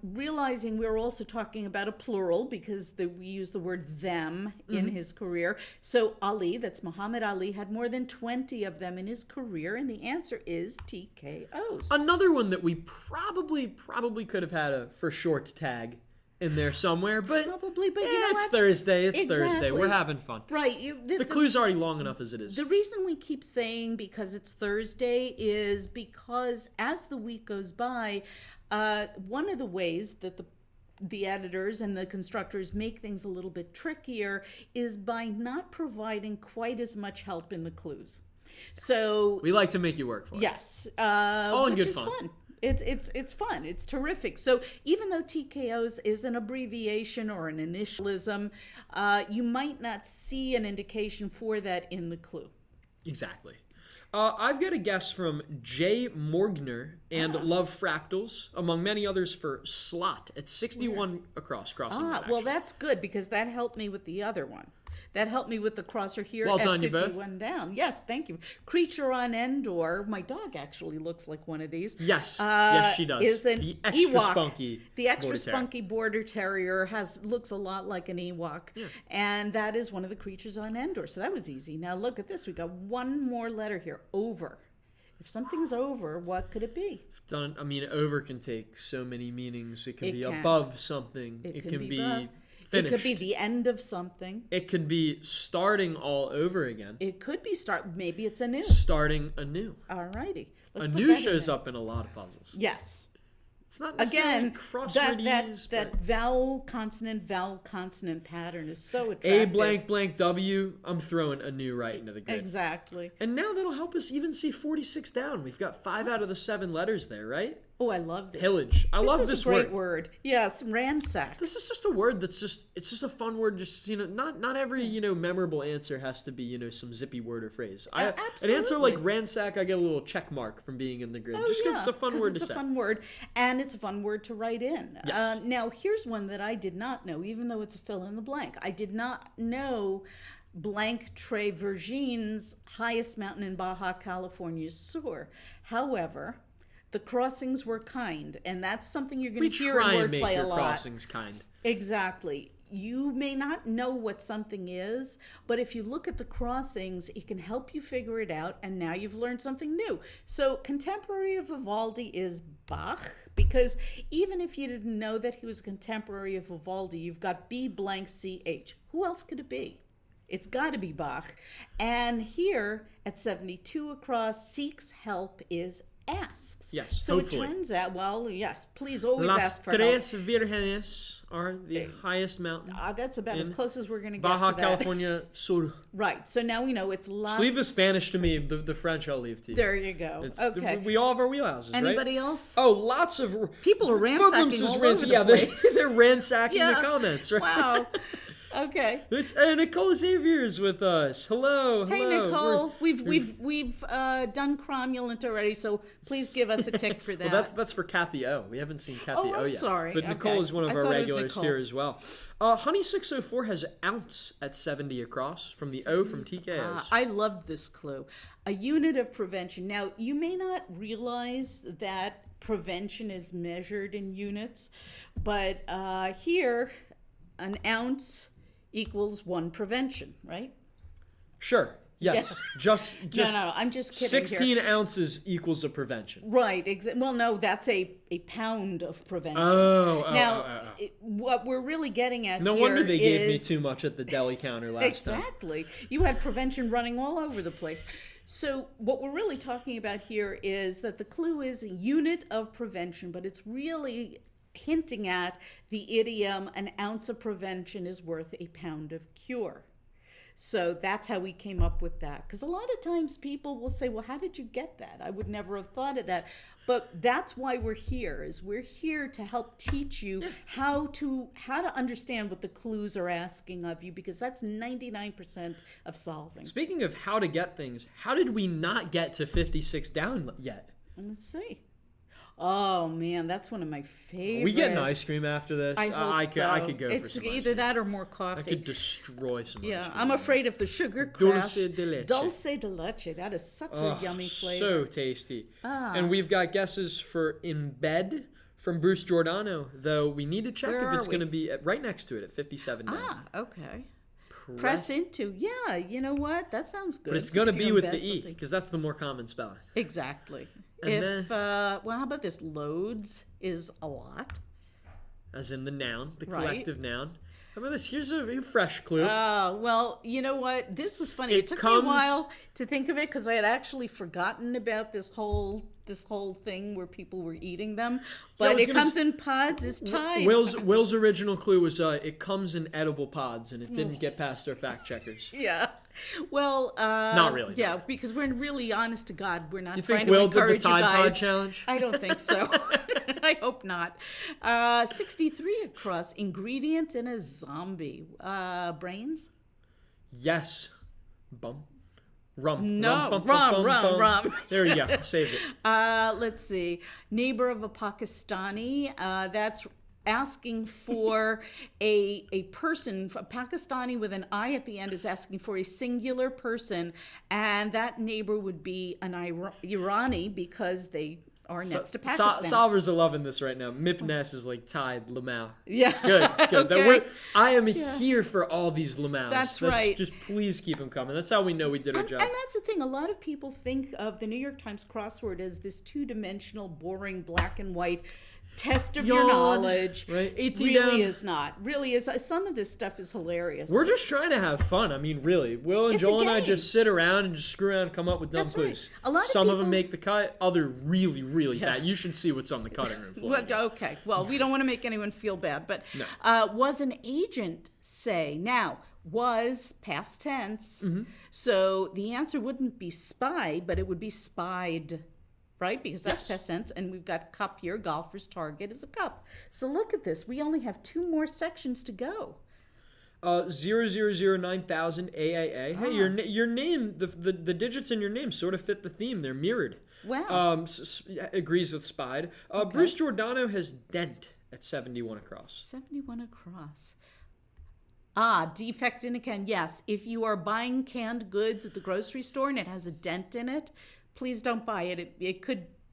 realizing we're also talking about a plural because we use the word them in Mm-hmm. his career. So Ali, that's Muhammad Ali, had more than 20 of them in his career. And the answer is TKOs. Another one that we probably could have had a for short tag in there somewhere, but Probably, but you know it's what? Thursday. It's Thursday. Exactly. We're having fun. Right. The clue's already long enough as it is. The reason we keep saying because it's Thursday is because as the week goes by, one of the ways that the editors and the constructors make things a little bit trickier is by not providing quite as much help in the clues. So We like to make you work for it. yes, in which good is fun. fun. It's fun. It's terrific. So even though TKOs is an abbreviation or an initialism, you might not see an indication for that in the clue. Exactly. I've got a guess from Jay Morgner and Love Fractals, among many others, for slot at 61 across crossing. Well, actually. that's good because that helped me with the other one. That helped me with the crosser here Well at done, you both. 51 down. Yes, thank you. Creature on Endor. My dog actually looks like one of these. Yes, yes, she does. Is an The extra Ewok. spunky The extra border terrier. spunky border terrier looks a lot like an Ewok, and that is one of the creatures on Endor. So that was easy. Now look at this. We got one more letter here. Over. If something's over, what could it be? Over can take so many meanings. It can It be can. above something. It can be above. finished. It could be the end of something. It could be starting all over again. It could be maybe it's a new. Starting anew. Alrighty. A new shows up in a lot of puzzles. Yes. It's not necessarily Again, crosswordese, that vowel consonant pattern is so A attractive. blank blank W, I'm throwing a new right into the grid. Exactly. And now that'll help us even see 46 down. We've got 5 out of the 7 letters there, right? Oh, I love this. Pillage. I love this word. This is a great word. Yes, ransack. This is just a word it's just a fun word. Just, not every, memorable answer has to be, some zippy word or phrase. An answer like ransack, I get a little check mark from being in the grid. Just because it's a fun word to say. It's a fun word, and it's a fun word to write in. Yes. Now, here's one that I did not know, even though it's a fill in the blank. I did not know blank Tres Virgines, highest mountain in Baja California, Sur. However, the crossings were kind, and that's something you're going to hear in wordplay a lot. We try and make your crossings kind. Exactly. You may not know what something is, but if you look at the crossings, it can help you figure it out, and now you've learned something new. So contemporary of Vivaldi is Bach, because even if you didn't know that he was contemporary of Vivaldi, you've got B blank CH. Who else could it be? It's got to be Bach. And here at 72 across, seeks help is asks. Yes, so hopefully. It turns out, well, yes, please always Las ask for help. Tres Virgenes are the highest mountains. That's about as close as we're going to get Baja to that. California Sur. Right, so now we know it's Las... Just leave the Spanish to me. The French I'll leave to you. There you go. Okay. We all have our wheelhouses, Anybody right? else? Oh, lots of... People are ransacking all over the place. They're ransacking the comments, right? Wow. Okay. Nicole Xavier is with us. Hello. Hey, Nicole. We've done cromulent already, so please give us a tick for that. Well, that's for Kathy O. We haven't seen Kathy O yet. Sorry. But Nicole is one of our regulars Nicole. here as well. Honey 604 has ounce at 70 across from the O from TKOs. I loved this clue. A unit of prevention. Now, you may not realize that prevention is measured in units, but here, an ounce equals 1 prevention, right? Sure. Yes. Just no, I'm just kidding. 16 ounces equals a prevention. Right. Well, no, that's a pound of prevention. Oh. What we're really getting at no here wonder they gave me is... too much at the deli counter last time. Exactly. You had prevention running all over the place. So what we're really talking about here is that the clue is a unit of prevention, but it's really hinting at the idiom, an ounce of prevention is worth a pound of cure. So that's how we came up with that. Because a lot of times people will say, well, how did you get that? I would never have thought of that. But that's why we're here, is we're here to help teach you how to understand what the clues are asking of you, because that's 99% of solving. Speaking of how to get things, how did we not get to 56 down yet? Let's see. Oh man, that's one of my favorites. We getting ice cream after this? I hope so. I could go for some ice either cream. that or more coffee. I could destroy some ice cream. I'm afraid if the sugar Dulce crash. de leche. Dulce de leche. That is such a yummy flavor. So tasty. And we've got guesses for in bed from Bruce Giordano, though we need to check if it's going to be right next to it at 57 now. Okay. Press into. Yeah, you know what? That sounds good. But it's going to be with the E, because that's the more common spelling. Exactly. And well, how about this? Loads is a lot. As in the noun, the collective noun. How about this? Here's a fresh clue. Well, you know what? This was funny. It took me a while to think of it, because I had actually forgotten about this whole thing where people were eating them. But it comes in pods. It's tied. Will's original clue was it comes in edible pods, and it didn't get past our fact checkers. Yeah. Well, not really. Yeah, no. Because we're really honest to God. We're not you trying think to Will encourage did the Tide you guys. Pod challenge? I don't think so. I hope not. 63 across. Ingredient in a zombie. Brains? Yes. Bum. Rum. No. Rum. There you go. Saved it. Let's see. Neighbor of a Pakistani. That's asking for a person. A Pakistani with an I at the end is asking for a singular person, and that neighbor would be an Irani, because they are next to Pakistan. Solvers are loving this right now. Mipness is like tied Lamau. Yeah. Good. Okay. I am here for all these Lamaus. That's right. Just please keep them coming. That's how we know we did our job. And that's the thing. A lot of people think of the New York Times crossword as this two-dimensional, boring, black and white test of your Yawn. knowledge. Right? 18 Really down. is not. Really is. Some of this stuff is hilarious. We're just trying to have fun. I mean, really. Will and It's a Joel and I game. just sit around and just screw around and come up with dumb That's right. clues. A lot of Some of people- them make the cut. Other really, really bad. You should see what's on the cutting room floor. Well, okay. Well, we don't want to make anyone feel bad, but No. Was an agent say? Now, was past tense. So the answer wouldn't be spy, but it would be spied. Right? Because that's past tense, and we've got cup here. Golfer's target is a cup. So look at this. We only have 2 more sections to go. 0009,000 AAA. Hey, your name, the digits in your name sort of fit the theme. They're mirrored. Wow. Agrees with spied. Bruce Giordano has dent at 71 across. 71 across. Defect in a can. Yes, if you are buying canned goods at the grocery store and it has a dent in it, please don't buy it.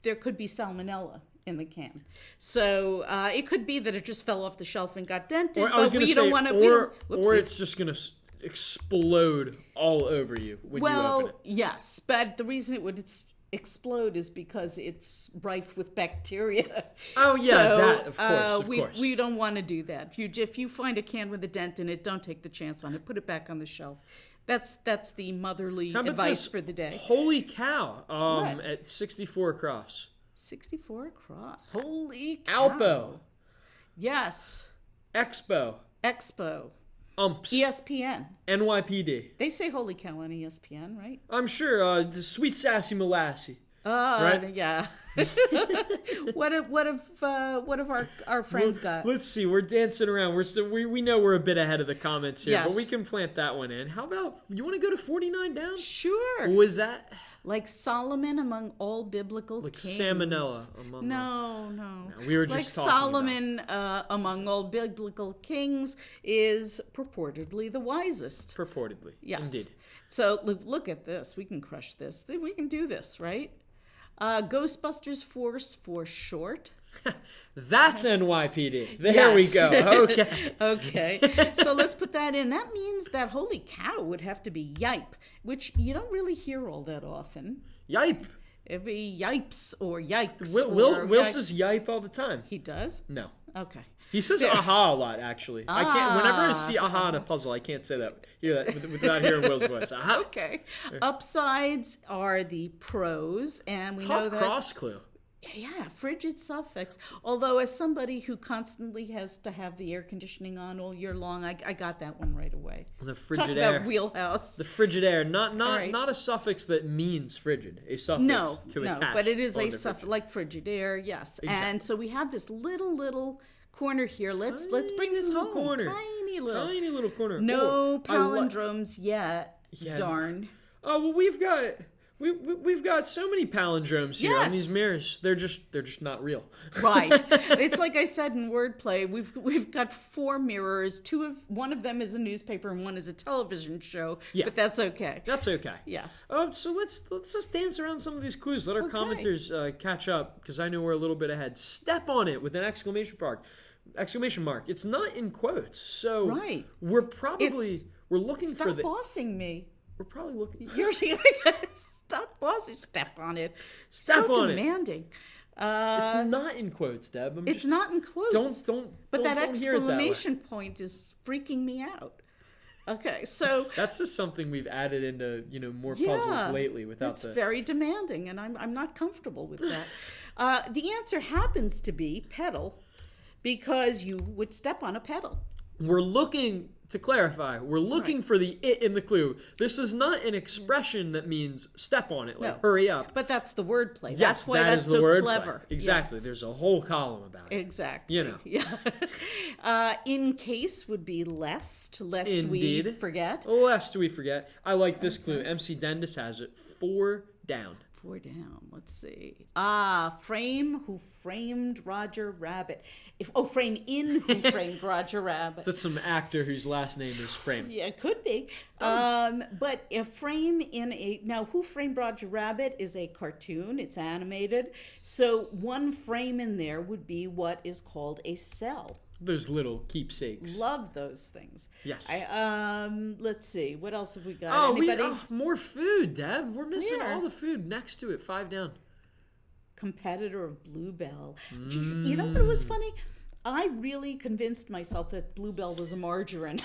There could be salmonella in the can. So it could be that it just fell off the shelf and got dented. Or I was going to say, don't want to. or it's just going to explode all over you when you open it. Yes, but the reason it would explode is because it's rife with bacteria. Oh yeah, So, that of course. We don't want to do that. If you find a can with a dent in it, don't take the chance on it. Put it back on the shelf. That's the motherly How about advice this? for the day. Holy cow! What? At 64 across. 64 across. Holy cow. Alpo, Yes. Expo, Expo. Umps, ESPN. NYPD. They say holy cow on ESPN, right? I'm sure. The Sweet Sassy Molassie. Right? Yeah. what have our friends got? Let's see. We're dancing around. We know we're a bit ahead of the comments here, Yes. but we can plant that one in. How about you want to go to 49 down? Sure. Was that Like Solomon among all biblical like kings. salmonella among? No. We were just like talking about- Solomon among all biblical kings is purportedly the wisest. Purportedly. Yes. Indeed. So look at this. We can crush this. We can do this, right? Ghostbusters Force for short. That's NYPD. There we go. Okay. Okay. So let's put that in. That means that holy cow would have to be yipe, which you don't really hear all that often. Yipe. It'd be yipes or yikes. Will yike. says yipe all the time. He does? No. Okay. He says aha a lot, actually. I can't. Whenever I see aha in a puzzle, I can't say that. Hear that without hearing Will's voice. Aha. Okay. Upsides are the pros, and we know Tough that. cross clue. Yeah, frigid suffix. Although, as somebody who constantly has to have the air conditioning on all year long, I got that one right away. The Talk frigid about air. wheelhouse. The frigid air. Not right. not a suffix that means frigid. A suffix No, to no, attach. but it is on a the suffix frigid. like frigid air. Yes, Exactly. and so we have this little corner here. Let's bring this little home. corner. Tiny little corner. No Oh, palindromes yet. Yeah. Darn. Oh well, we've got so many palindromes here on Yes. these mirrors. They're just not real. Right. It's like I said in wordplay. We've got 4 mirrors. One of them is a newspaper and one is a television show. Yeah. But that's okay. That's okay. Yes. So let's just dance around some of these clues. Let our commenters catch up because I know we're a little bit ahead. Step on it with an exclamation mark. It's not in quotes, so Right. we're probably we're looking for Stop the. bossing me. We're probably looking. You're stop bossing. Step on it. Step so on it. demanding. It's not in quotes, Deb. It's not in quotes. Don't But that hear it that way. exclamation point is freaking me out. Okay, so That's just something we've added into more yeah, puzzles lately without it's the. very demanding, and I'm not comfortable with that. The answer happens to be pedal, because you would step on a pedal. We're looking to clarify. We're looking for the it in the clue. This is not an expression that means step on it, like No. hurry up. But that's the wordplay. Yes, That's why that that's is the so wordplay. clever. Exactly. Yes. There's a whole column about it. Exactly. You know. Yeah. In case would be lest we Indeed. forget. Lest we forget. I like this clue. MC Dendis has it. 4 down. 4 down. Let's see. Frame who framed Roger Rabbit. Frame in who framed Roger Rabbit. That's some actor whose last name is Frame. Yeah, it could be. But a frame in a... Now, Who Framed Roger Rabbit is a cartoon. It's animated. So one frame in there would be what is called a cell. Those little keepsakes. Love those things. Yes. Let's see. What else have we got? Oh, Anybody? more food, Deb. We're missing Where? all the food next to it. 5 down. competitor of Bluebell. Jeez, you know what was funny? I really convinced myself that Bluebell was a margarine,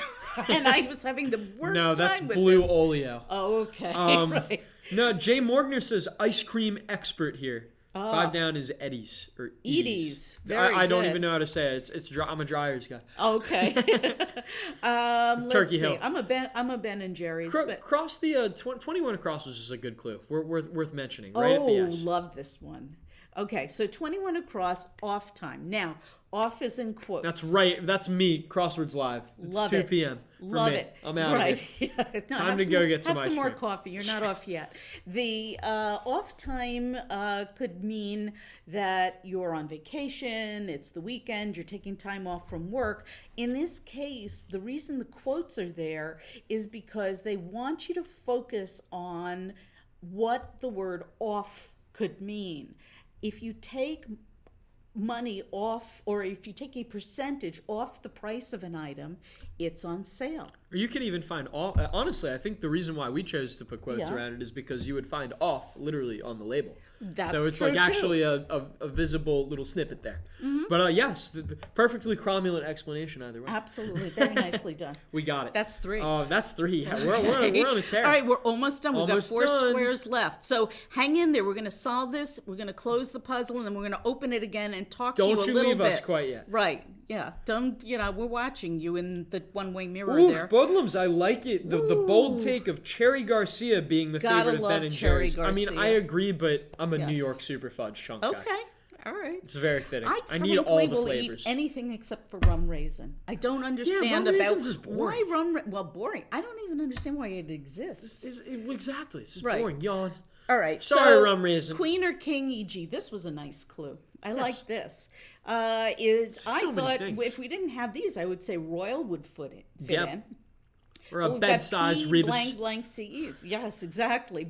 and I was having the worst No, that's time with Blue this. Oleo. Oh, okay, right. No, Jay Morgner says ice cream expert here. 5 down is Eddie's or Edie's. I don't good. even know how to say it. It's dry, I'm a Dryers guy. Okay. Let's Turkey see. Hill. I'm a Ben and Jerry's. but... Cross the 21 across was just a good clue. Worth mentioning. Right at the S. Love this one. Okay, so 21 across, off time. Now, off is in quotes. That's right. That's me. Crosswords Live. It's Love 2 it. p.m. for Love me. it. I'm out right. of here. Yeah. No, Time to go get some have ice some more cream. coffee. You're not off yet. The off time could mean that you're on vacation, it's the weekend, you're taking time off from work. In this case, the reason the quotes are there is because they want you to focus on what the word off could mean. If you take money off, or if you take a percentage off the price of an item, it's on sale. Or you can even find off. Honestly, I think the reason why we chose to put quotes Yeah. around it is because you would find off literally on the label. That's so it's true, like too. actually a visible little snippet there. Mm-hmm. But yes, perfectly cromulent explanation either way. Absolutely. Very nicely done. We got it. That's 3. Oh, that's 3. Yeah, we're on a tear. All right, we're almost done. We've got Almost 4 done. squares left. So hang in there. We're going to solve this. We're going to close the puzzle, and then we're going to open it again and talk to you a Don't you little leave bit. us quite yet. Right. Yeah. Don't, we're watching you in the one-way mirror Oof, there. Bodlums, I like it. The bold take of Cherry Garcia being the Gotta favorite of love Ben and Cherry Jerry's. I mean, Garcia. I agree, but I'm a Yes. New York super fudge chunk guy. Okay. All right. It's very fitting. I need all frankly the will flavors. eat anything except for rum raisin. I don't understand rum about raisins is boring. why well, boring. I don't even understand why it exists. Exactly. It's just Right. boring. Yawn. All right. Sorry, so rum raisin. Queen or king, e.g. This was a nice clue. I like this. I So many thought things. if we didn't have these, I would say royal would fit Yep. in. Or a We've bed-sized got P rebus. blank blank CEs. Yes, exactly.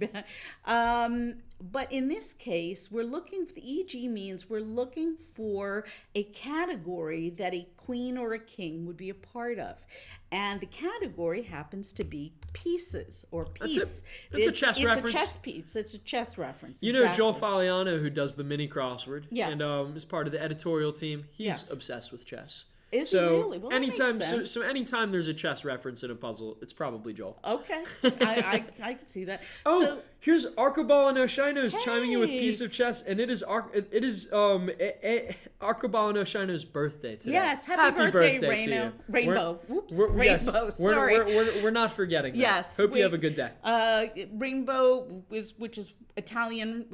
But in this case, we're looking for the EG means we're looking for a category that a queen or a king would be a part of. And the category happens to be pieces or piece. That's a chess reference. It's a chess piece. It's a chess reference. You know exactly. Joel Faliano, who does the mini crossword, Yes. and is part of the editorial team. He's Yes. obsessed with chess. Is he so really? Well, that makes anytime, sense. so anytime there's a chess reference in a puzzle, it's probably Joel. Okay, I can see that. Oh, So, here's Arcobala no Shino's chiming in with Hey. piece of chess, and it is Arcobala no Shino's birthday today. yes, happy birthday, to you. Rainbow. Rainbow. Yes, Rainbow. Sorry. we're not forgetting that. Yes, Hope you have a good day. Rainbow which is Italian,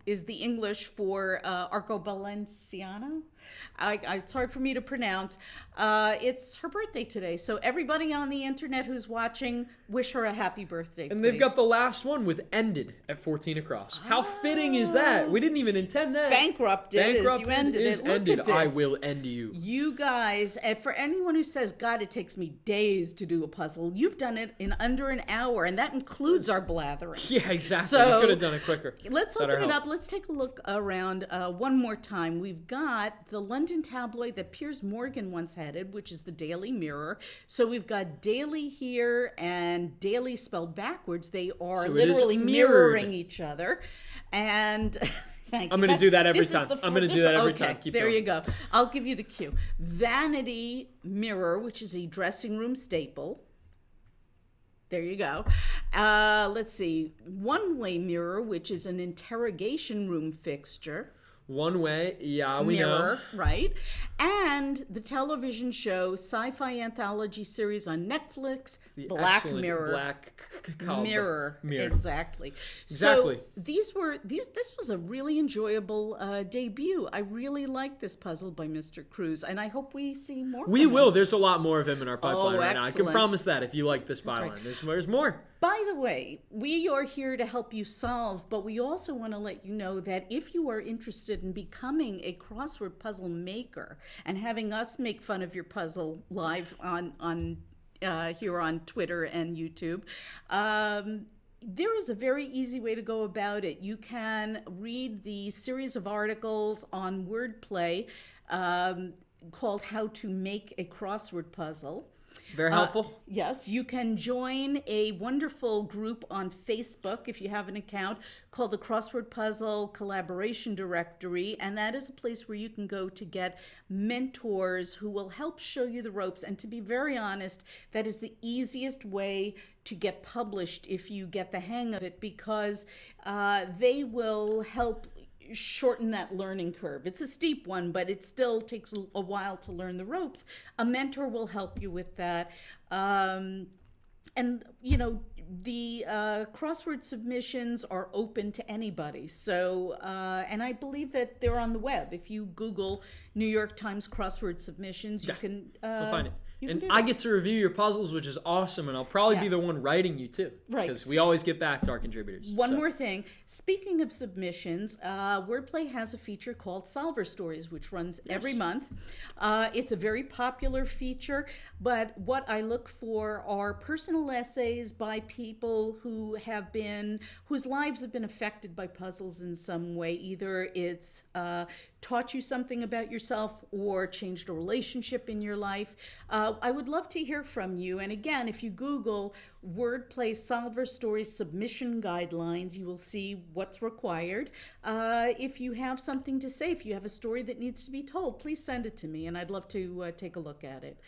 is the English for Arcobaleno. It's hard for me to pronounce. It's her birthday today, so everybody on the internet who's watching, wish her a happy birthday. And they've please. got the last one with ended at 14 across. How fitting is that? We didn't even intend that. Bankrupted as you ended is it. Look ended. at this. I will end you. You guys, and for anyone who says, God, it takes me days to do a puzzle, you've done it in under an hour, and that includes our blathering. Yeah, exactly. So, we could have done it quicker. Let's Better open it help. up. Let's take a look around one more time. We've got the London tabloid that Piers Morgan once headed, which is the Daily Mirror. So we've got Daily here and Daily spelled backwards. They are So it is literally mirrored. mirroring each other. And thank you. I'm gonna do that every This is time. the I'm gonna do that every okay, time. Keep there going. you go. I'll give you the cue. Vanity mirror, which is a dressing room staple. There you go. Let's see. One-way mirror, which is an interrogation room fixture. One way, yeah, we know. Mirror, right? And the television show sci-fi anthology series on Netflix, The Black excellent Mirror. Mirror. Exactly. Exactly. So this was a really enjoyable debut. I really like this puzzle by Mr. Cruz, and I hope we see more. We from will. him. There's a lot more of him in our pipeline Oh, right now. I can excellent. promise that if you like this byline. right. There's more. By the way, we are here to help you solve, but we also want to let you know that if you are interested in becoming a crossword puzzle maker and having us make fun of your puzzle live on here on Twitter and YouTube, there is a very easy way to go about it. You can read the series of articles on Wordplay called How to Make a Crossword Puzzle. Very helpful. Yes, you can join a wonderful group on Facebook if you have an account called the Crossword Puzzle Collaboration Directory, and that is a place where you can go to get mentors who will help show you the ropes. And to be very honest, that is the easiest way to get published if you get the hang of it, because they will help shorten that learning curve. It's a steep one, but it still takes a while to learn the ropes. A mentor will help you with that. And, you know, the crossword submissions are open to anybody. So, and I believe that they're on the web. If you Google New York Times crossword submissions, you can We'll find it. you And can do I that. get to review your puzzles, which is awesome, and I'll probably be Yes. the one writing you too. Right. Because we always get back to our contributors. One So, more thing. Speaking of submissions, Wordplay has a feature called Solver Stories, which runs every month. It's a very popular feature, but what I look for are personal essays by people who have been, whose lives have been affected by puzzles in some way. Either it's taught you something about yourself or changed a relationship in your life. I would love to hear from you. And again, if you Google Wordplay Solver Stories Submission Guidelines, you will see what's required. If you have something to say, if you have a story that needs to be told, please send it to me, and I'd love to take a look at it.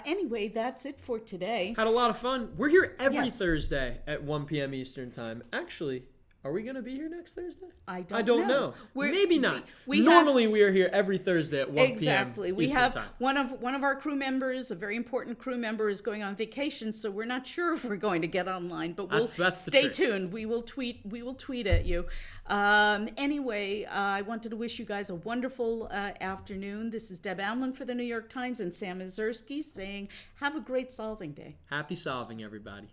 Anyway, that's it for today. had a lot of fun. We're here every Yes. Thursday at 1 p.m. Eastern Time. Actually, are we going to be here next Thursday? I I don't don't know. know. We're- Maybe not. we have- Normally, we are here every Thursday at 1 Exactly. p.m. We Eastern have Time. one of our crew members, a very important crew member, is going on vacation, so we're not sure if we're going to get online. But we'll That's the stay trick. tuned. We will tweet at you. Anyway, I wanted to wish you guys a wonderful afternoon. This is Deb Amlen for the New York Times and Sam Ezersky saying, have a great solving day. Happy solving, everybody.